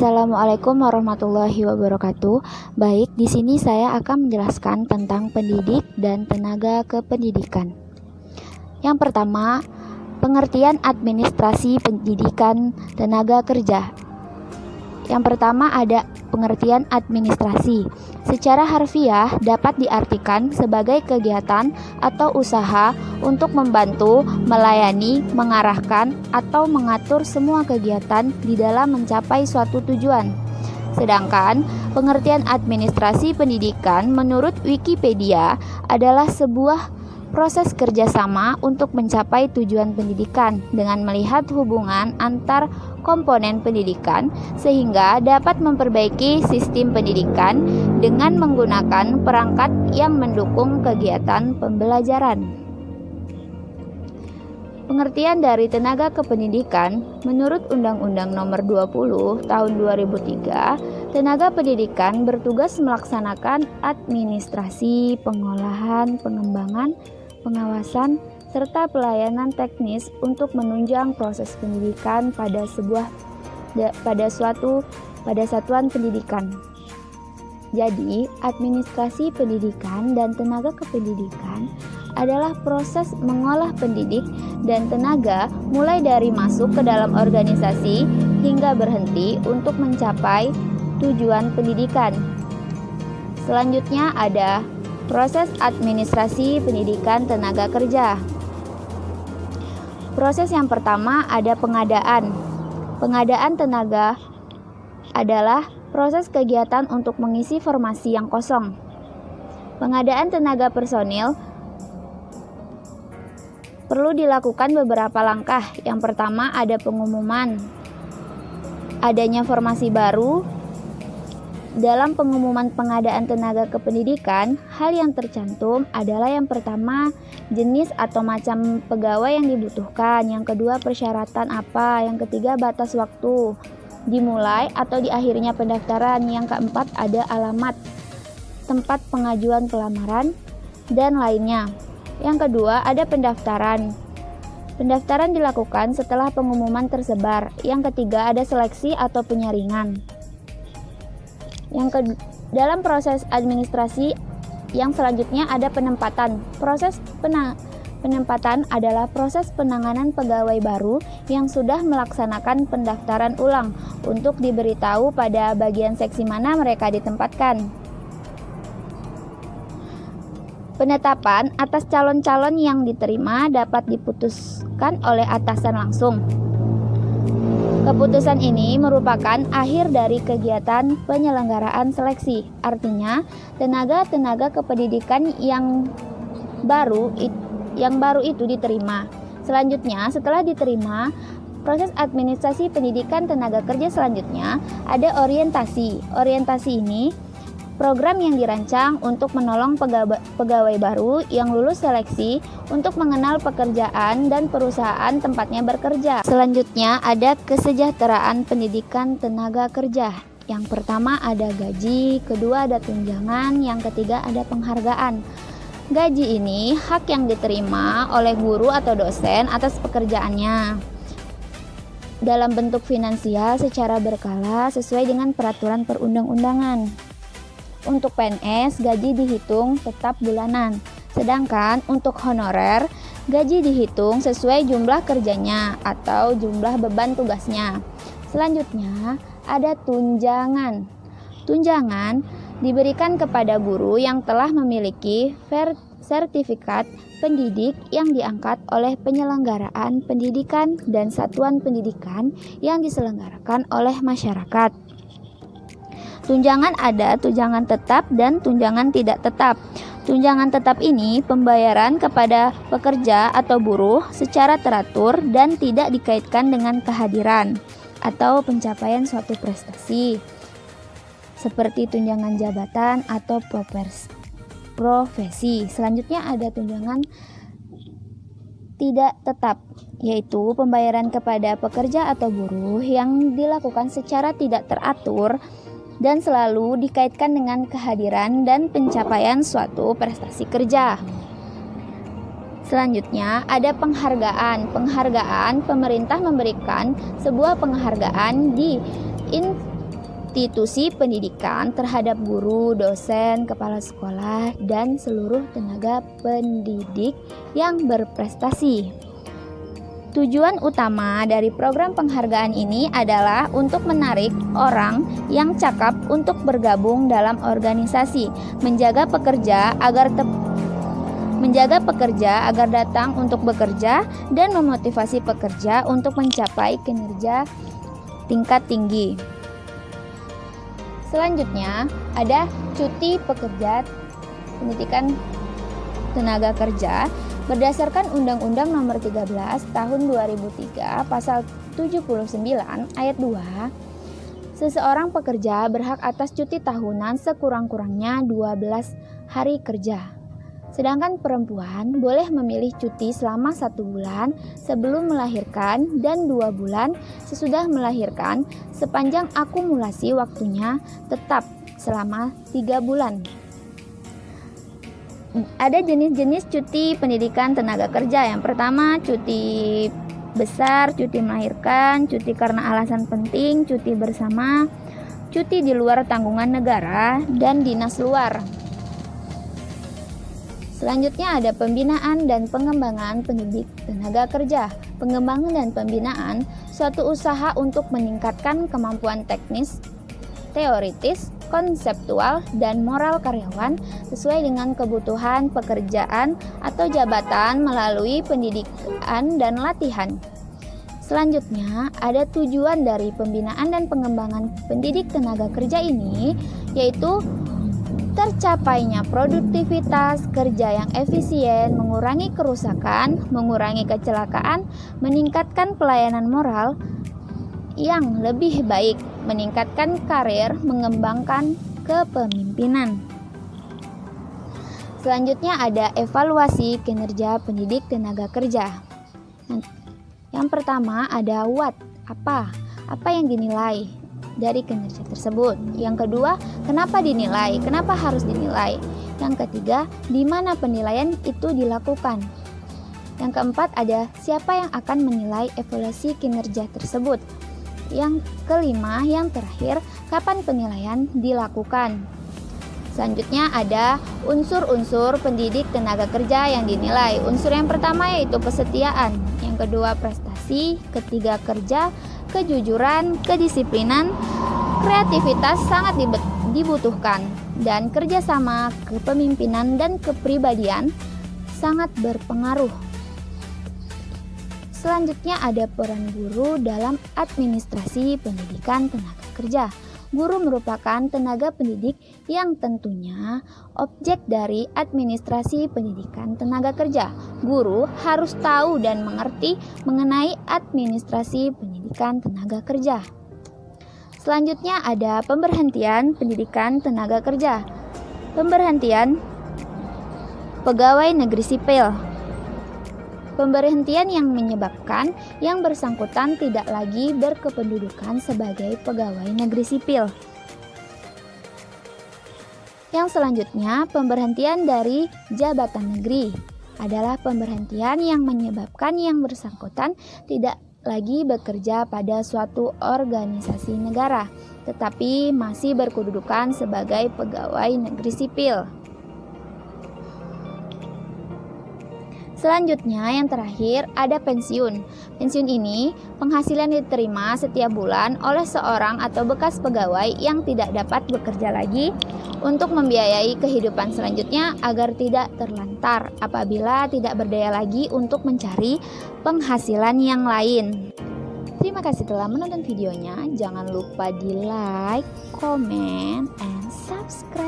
Assalamualaikum warahmatullahi wabarakatuh. Baik, di sini saya akan menjelaskan tentang pendidik dan tenaga kependidikan. Yang pertama, pengertian administrasi pendidikan tenaga kerja. Yang pertama ada pengertian administrasi. Secara harfiah dapat diartikan sebagai kegiatan atau usaha untuk membantu, melayani, mengarahkan, atau mengatur semua kegiatan di dalam mencapai suatu tujuan. Sedangkan pengertian administrasi pendidikan menurut Wikipedia adalah sebuah proses kerjasama untuk mencapai tujuan pendidikan dengan melihat hubungan antar komponen pendidikan sehingga dapat memperbaiki sistem pendidikan dengan menggunakan perangkat yang mendukung kegiatan pembelajaran. Pengertian dari tenaga kependidikan menurut Undang-Undang Nomor 20 Tahun 2003, tenaga pendidikan bertugas melaksanakan administrasi, pengolahan, pengembangan, pengawasan, serta pelayanan teknis untuk menunjang proses pendidikan pada satuan pendidikan. Jadi, administrasi pendidikan dan tenaga kependidikan adalah proses mengolah pendidik dan tenaga mulai dari masuk ke dalam organisasi hingga berhenti untuk mencapai tujuan pendidikan. Selanjutnya ada proses administrasi pendidikan tenaga kerja. Proses yang pertama ada pengadaan. Pengadaan tenaga adalah proses kegiatan untuk mengisi formasi yang kosong. Pengadaan tenaga personil perlu dilakukan beberapa langkah. Yang pertama ada pengumuman adanya formasi baru. Dalam pengumuman pengadaan tenaga kependidikan, hal yang tercantum adalah yang pertama, jenis atau macam pegawai yang dibutuhkan. Yang kedua, persyaratan apa. Yang ketiga, batas waktu dimulai atau diakhirnya pendaftaran. Yang keempat, ada alamat, tempat pengajuan pelamaran, dan lainnya. Yang kedua, ada pendaftaran. Pendaftaran dilakukan setelah pengumuman tersebar. Yang ketiga, ada seleksi atau penyaringan. Dalam proses administrasi yang selanjutnya ada penempatan. Proses penempatan adalah proses penanganan pegawai baru yang sudah melaksanakan pendaftaran ulang untuk diberitahu pada bagian seksi mana mereka ditempatkan. Penetapan atas calon-calon yang diterima dapat diputuskan oleh atasan langsung. Keputusan ini merupakan akhir dari kegiatan penyelenggaraan seleksi. Artinya, tenaga-tenaga kependidikan yang baru itu diterima. Selanjutnya, setelah diterima, proses administrasi pendidikan tenaga kerja selanjutnya ada orientasi. Orientasi ini program yang dirancang untuk menolong pegawai baru yang lulus seleksi untuk mengenal pekerjaan dan perusahaan tempatnya bekerja. Selanjutnya ada kesejahteraan pendidikan tenaga kerja. Yang pertama ada gaji, kedua ada tunjangan, yang ketiga ada penghargaan. Gaji ini hak yang diterima oleh guru atau dosen atas pekerjaannya dalam bentuk finansial secara berkala sesuai dengan peraturan perundang-undangan. Untuk PNS, gaji dihitung tetap bulanan. Sedangkan untuk honorer, gaji dihitung sesuai jumlah kerjanya atau jumlah beban tugasnya. Selanjutnya, ada tunjangan. Tunjangan diberikan kepada guru yang telah memiliki sertifikat pendidik yang diangkat oleh penyelenggaraan pendidikan dan satuan pendidikan yang diselenggarakan oleh masyarakat. Tunjangan ada tunjangan tetap dan tunjangan tidak tetap. Tunjangan tetap ini pembayaran kepada pekerja atau buruh secara teratur dan tidak dikaitkan dengan kehadiran atau pencapaian suatu prestasi, seperti tunjangan jabatan atau profesi. Selanjutnya ada tunjangan tidak tetap, yaitu pembayaran kepada pekerja atau buruh yang dilakukan secara tidak teratur dan selalu dikaitkan dengan kehadiran dan pencapaian suatu prestasi kerja. Selanjutnya ada penghargaan. Penghargaan, pemerintah memberikan sebuah penghargaan di institusi pendidikan terhadap guru, dosen, kepala sekolah, dan seluruh tenaga pendidik yang berprestasi. Tujuan utama dari program penghargaan ini adalah untuk menarik orang yang cakap untuk bergabung dalam organisasi, menjaga pekerja agar datang untuk bekerja, dan memotivasi pekerja untuk mencapai kinerja tingkat tinggi. Selanjutnya ada cuti pekerja pendidikan tenaga kerja. Berdasarkan Undang-Undang Nomor 13 Tahun 2003 Pasal 79 Ayat 2, seseorang pekerja berhak atas cuti tahunan sekurang-kurangnya 12 hari kerja. Sedangkan perempuan boleh memilih cuti selama 1 bulan sebelum melahirkan dan 2 bulan sesudah melahirkan sepanjang akumulasi waktunya tetap selama 3 bulan. Ada jenis-jenis cuti pendidikan tenaga kerja. Yang pertama, cuti besar, cuti melahirkan, cuti karena alasan penting, cuti bersama, cuti di luar tanggungan negara, dan dinas luar. Selanjutnya ada pembinaan dan pengembangan pendidik tenaga kerja. Pengembangan dan pembinaan suatu usaha untuk meningkatkan kemampuan teknis, teoritis, konseptual, dan moral karyawan sesuai dengan kebutuhan pekerjaan atau jabatan melalui pendidikan dan latihan. Selanjutnya, ada tujuan dari pembinaan dan pengembangan pendidik tenaga kerja ini, yaitu tercapainya produktivitas kerja yang efisien, mengurangi kerusakan, mengurangi kecelakaan, meningkatkan pelayanan moral yang lebih baik, meningkatkan karir, mengembangkan kepemimpinan. Selanjutnya ada evaluasi kinerja pendidik tenaga kerja. Yang pertama ada what, apa yang dinilai dari kinerja tersebut. Yang kedua, kenapa dinilai, kenapa harus dinilai. Yang ketiga, di mana penilaian itu dilakukan. Yang keempat ada siapa yang akan menilai evaluasi kinerja tersebut. Yang kelima, yang terakhir, kapan penilaian dilakukan. Selanjutnya ada unsur-unsur pendidik tenaga kerja yang dinilai. Unsur yang pertama yaitu kesetiaan, yang kedua prestasi, ketiga kerja, kejujuran, kedisiplinan, kreativitas sangat dibutuhkan, dan kerjasama, kepemimpinan, dan kepribadian sangat berpengaruh. Selanjutnya ada peran guru dalam administrasi pendidikan tenaga kerja. Guru merupakan tenaga pendidik yang tentunya objek dari administrasi pendidikan tenaga kerja. Guru harus tahu dan mengerti mengenai administrasi pendidikan tenaga kerja. Selanjutnya ada pemberhentian pendidikan tenaga kerja. Pemberhentian pegawai negeri sipil. Pemberhentian yang menyebabkan yang bersangkutan tidak lagi berkependudukan sebagai pegawai negeri sipil. Yang selanjutnya, pemberhentian dari jabatan negeri adalah pemberhentian yang menyebabkan yang bersangkutan tidak lagi bekerja pada suatu organisasi negara, tetapi masih berkedudukan sebagai pegawai negeri sipil. Selanjutnya, yang terakhir ada pensiun. Pensiun ini penghasilan diterima setiap bulan oleh seorang atau bekas pegawai yang tidak dapat bekerja lagi untuk membiayai kehidupan selanjutnya agar tidak terlantar apabila tidak berdaya lagi untuk mencari penghasilan yang lain. Terima kasih telah menonton videonya. Jangan lupa di like, comment, and subscribe.